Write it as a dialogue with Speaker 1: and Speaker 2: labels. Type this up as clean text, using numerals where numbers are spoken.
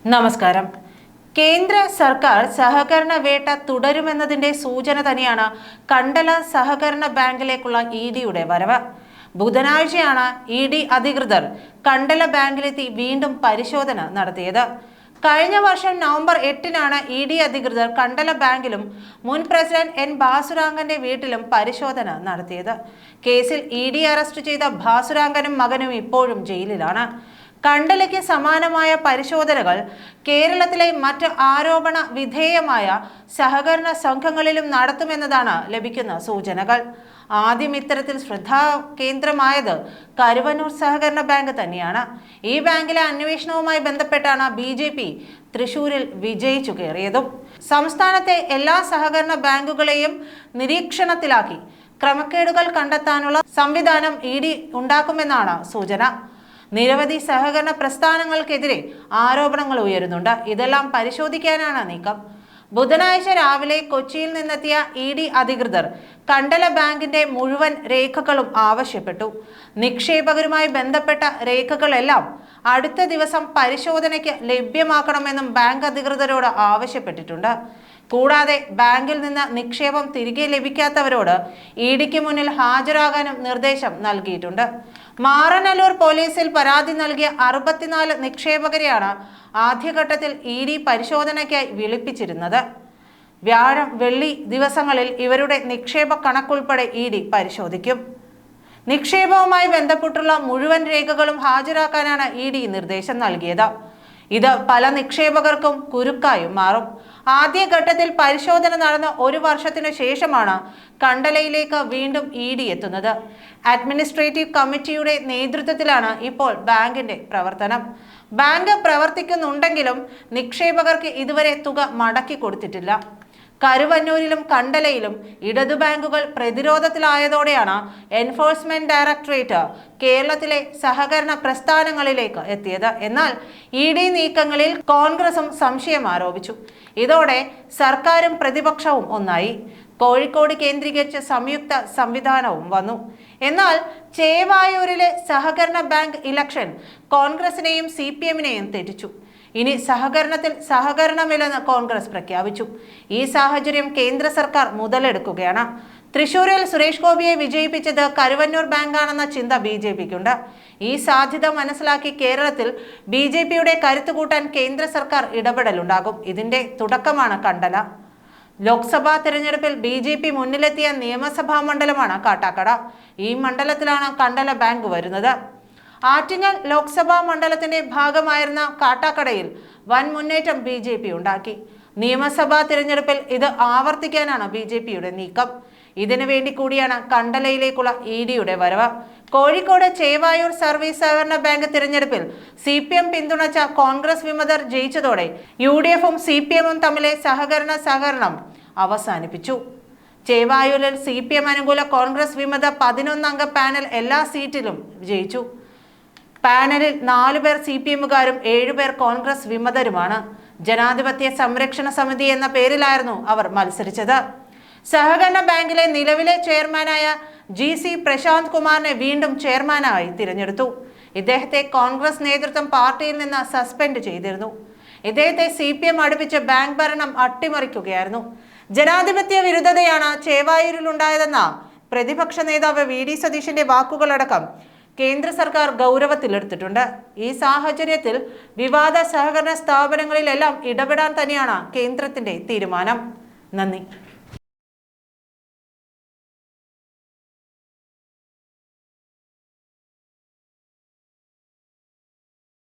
Speaker 1: നമസ്കാരം. കേന്ദ്ര സർക്കാർ സഹകരണ വേട്ട തുടരുമെന്നതിന്റെ സൂചന തന്നെയാണ് കണ്ടല സഹകരണ ബാങ്കിലേക്കുള്ള ഇഡിയുടെ വരവ്. ബുധനാഴ്ചയാണ് ഇഡി അധികൃതർ കണ്ടല ബാങ്കിലെത്തി വീണ്ടും പരിശോധന നടത്തിയത്. കഴിഞ്ഞ വർഷം നവംബർ 8-നാണ് ഇഡി അധികൃതർ കണ്ടല ബാങ്കിലും മുൻ പ്രസിഡന്റ് എൻ ഭാസുരാംഗന്റെ വീട്ടിലും പരിശോധന നടത്തിയത്. കേസിൽ ഇഡി അറസ്റ്റ് ചെയ്ത ഭാസുരാംഗനും മകനും ഇപ്പോഴും ജയിലിലാണ്. കണ്ടലയ്ക്ക് സമാനമായ പരിശോധനകൾ കേരളത്തിലെ മറ്റ് ആരോപണ വിധേയമായ സഹകരണ സംഘങ്ങളിലും നടത്തുമെന്നതാണ് ലഭിക്കുന്ന സൂചനകൾ. ആദ്യം ഇത്തരത്തിൽ ശ്രദ്ധാ കേന്ദ്രമായത് കരുവന്നൂർ സഹകരണ ബാങ്ക് തന്നെയാണ്. ഈ ബാങ്കിലെ അന്വേഷണവുമായി ബന്ധപ്പെട്ടാണ് BJP തൃശൂരിൽ വിജയിച്ചു കയറിയതും. സംസ്ഥാനത്തെ എല്ലാ സഹകരണ ബാങ്കുകളെയും നിരീക്ഷണത്തിലാക്കി ക്രമക്കേടുകൾ കണ്ടെത്താനുള്ള സംവിധാനം ഇഡി ഉണ്ടാക്കുമെന്നാണ് സൂചന. നിരവധി സഹകരണ പ്രസ്ഥാനങ്ങൾക്കെതിരെ ആരോപണങ്ങൾ ഉയരുന്നുണ്ട്. ഇതെല്ലാം പരിശോധിക്കാനാണ് നീക്കം. ബുധനാഴ്ച രാവിലെ കൊച്ചിയിൽ നിന്നെത്തിയ ഇഡി അധികൃതർ കണ്ടല ബാങ്കിന്റെ മുഴുവൻ രേഖകളും ആവശ്യപ്പെട്ടു. നിക്ഷേപകരുമായി ബന്ധപ്പെട്ട രേഖകളെല്ലാം അടുത്ത ദിവസം പരിശോധനയ്ക്ക് ലഭ്യമാക്കണമെന്നും ബാങ്ക് അധികൃതരോട് ആവശ്യപ്പെട്ടിട്ടുണ്ട്. കൂടാതെ ബാങ്കിൽ നിന്ന് നിക്ഷേപം തിരികെ ലഭിക്കാത്തവരോട് ഇഡിക്ക് മുന്നിൽ ഹാജരാകാനും നിർദ്ദേശം നൽകിയിട്ടുണ്ട്. മാറനല്ലൂർ പോലീസിൽ പരാതി നൽകിയ 64 നിക്ഷേപകരെയാണ് ആദ്യഘട്ടത്തിൽ ഇഡി പരിശോധനയ്ക്കായി വിളിപ്പിച്ചിരുന്നത്. വ്യാഴം, വെള്ളി ദിവസങ്ങളിൽ ഇവരുടെ നിക്ഷേപ കണക്കുൾപ്പെടെ ഇഡി പരിശോധിക്കും. നിക്ഷേപവുമായി ബന്ധപ്പെട്ടുള്ള മുഴുവൻ രേഖകളും ഹാജരാക്കാനാണ് ഇഡി നിർദ്ദേശം നൽകിയത്. ഇത് പല നിക്ഷേപകർക്കും കുരുക്കായും മാറും. ആദ്യഘട്ടത്തിൽ പരിശോധന നടന്ന 1 വർഷത്തിനു ശേഷമാണ് കണ്ടലയിലേക്ക് വീണ്ടും ഇഡി എത്തുന്നത്. അഡ്മിനിസ്ട്രേറ്റീവ് കമ്മിറ്റിയുടെ നേതൃത്വത്തിലാണ് ഇപ്പോൾ ബാങ്കിന്റെ പ്രവർത്തനം. ബാങ്ക് പ്രവർത്തിക്കുന്നുണ്ടെങ്കിലും നിക്ഷേപകർക്ക് ഇതുവരെ തുക മടക്കി കൊടുത്തിട്ടില്ല. കരുവന്നൂരിലും കണ്ടലയിലും ഇടതു ബാങ്കുകൾ പ്രതിരോധത്തിലായതോടെയാണ് എൻഫോഴ്സ്മെന്റ് ഡയറക്ടറേറ്റ് കേരളത്തിലെ സഹകരണ പ്രസ്ഥാനങ്ങളിലേക്ക് എത്തിയത്. എന്നാൽ ഇഡി നീക്കങ്ങളിൽ കോൺഗ്രസും സംശയം ആരോപിച്ചു. ഇതോടെ സർക്കാരും പ്രതിപക്ഷവും ഒന്നായി. കോഴിക്കോട് കേന്ദ്രീകരിച്ച് സംയുക്ത സംവിധാനവും വന്നു. എന്നാൽ ചേവായൂരിലെ സഹകരണ ബാങ്ക് ഇലക്ഷൻ കോൺഗ്രസിനെയും CPM-നെയും തെറ്റിച്ചു. ഇനി സഹകരണത്തിൽ സഹകരണമില്ലെന്ന് കോൺഗ്രസ് പ്രഖ്യാപിച്ചു. ഈ സാഹചര്യം കേന്ദ്ര സർക്കാർ മുതലെടുക്കുകയാണ്. തൃശൂരിൽ സുരേഷ് ഗോപിയെ വിജയിപ്പിച്ചത് കരുവന്നൂർ ബാങ്കാണെന്ന ചിന്ത BJPക്കുണ്ട്. ഈ സാധ്യത മനസ്സിലാക്കി കേരളത്തിൽ BJPയുടെ കരുത്തു കൂട്ടാൻ കേന്ദ്ര സർക്കാർ ഇടപെടലുണ്ടാകും. ഇതിന്റെ തുടക്കമാണ് കണ്ടല. ലോക്സഭാ തെരഞ്ഞെടുപ്പിൽ BJP മുന്നിലെത്തിയ നിയമസഭാ മണ്ഡലമാണ് കാട്ടാക്കട. ഈ മണ്ഡലത്തിലാണ് കണ്ടല ബാങ്ക് വരുന്നത്. ആറ്റിങ്ങൽ ലോക്സഭാ മണ്ഡലത്തിന്റെ ഭാഗമായിരുന്ന കാട്ടാക്കടയിൽ വൻ മുന്നേറ്റം BJP ഉണ്ടാക്കി. നിയമസഭാ തിരഞ്ഞെടുപ്പിൽ ഇത് ആവർത്തിക്കാനാണ് BJPയുടെ നീക്കം. ഇതിനു വേണ്ടി കൂടിയാണ് കണ്ടലയിലേക്കുള്ള ഇഡിയുടെ വരവ്. കോഴിക്കോട് ചേവായൂർ സർവീസ് സഹകരണ ബാങ്ക് തിരഞ്ഞെടുപ്പിൽ CPM പിന്തുണച്ച കോൺഗ്രസ് വിമതർ ജയിച്ചതോടെ UDF-ഉം CPM-ഉം തമ്മിലെ സഹകരണം അവസാനിപ്പിച്ചു. ചേവായൂരിൽ CPM അനുകൂല കോൺഗ്രസ് വിമത 11 അംഗ പാനൽ എല്ലാ സീറ്റിലും വിജയിച്ചു. പാനലിൽ 4 പേർ CPM-കാരും 7 പേർ കോൺഗ്രസ് വിമതരുമാണ്. ജനാധിപത്യ സംരക്ഷണ സമിതി എന്ന പേരിലായിരുന്നു അവർ മത്സരിച്ചത്. സഹകരണ ബാങ്കിലെ നിലവിലെ ചെയർമാനായ GC പ്രശാന്ത് കുമാറിനെ വീണ്ടും ചെയർമാനായി തിരഞ്ഞെടുത്തു. ഇദ്ദേഹത്തെ കോൺഗ്രസ് നേതൃത്വം പാർട്ടിയിൽ നിന്ന് സസ്പെൻഡ് ചെയ്തിരുന്നു. ഇദ്ദേഹത്തെ CPM അടുപ്പിച്ച് ബാങ്ക് ഭരണം അട്ടിമറിക്കുകയായിരുന്നു. ജനാധിപത്യ വിരുദ്ധതയാണ് ചേവായൂരിലുണ്ടായതെന്ന പ്രതിപക്ഷ നേതാവ് VD സതീശന്റെ വാക്കുകളടക്കം കേന്ദ്ര സർക്കാർ ഗൗരവത്തിലെടുത്തിട്ടുണ്ട്. ഈ സാഹചര്യത്തിൽ വിവാദ സഹകരണ സ്ഥാപനങ്ങളിലെല്ലാം ഇടപെടാൻ തന്നെയാണ് കേന്ദ്രത്തിന്റെ തീരുമാനം. നന്ദി.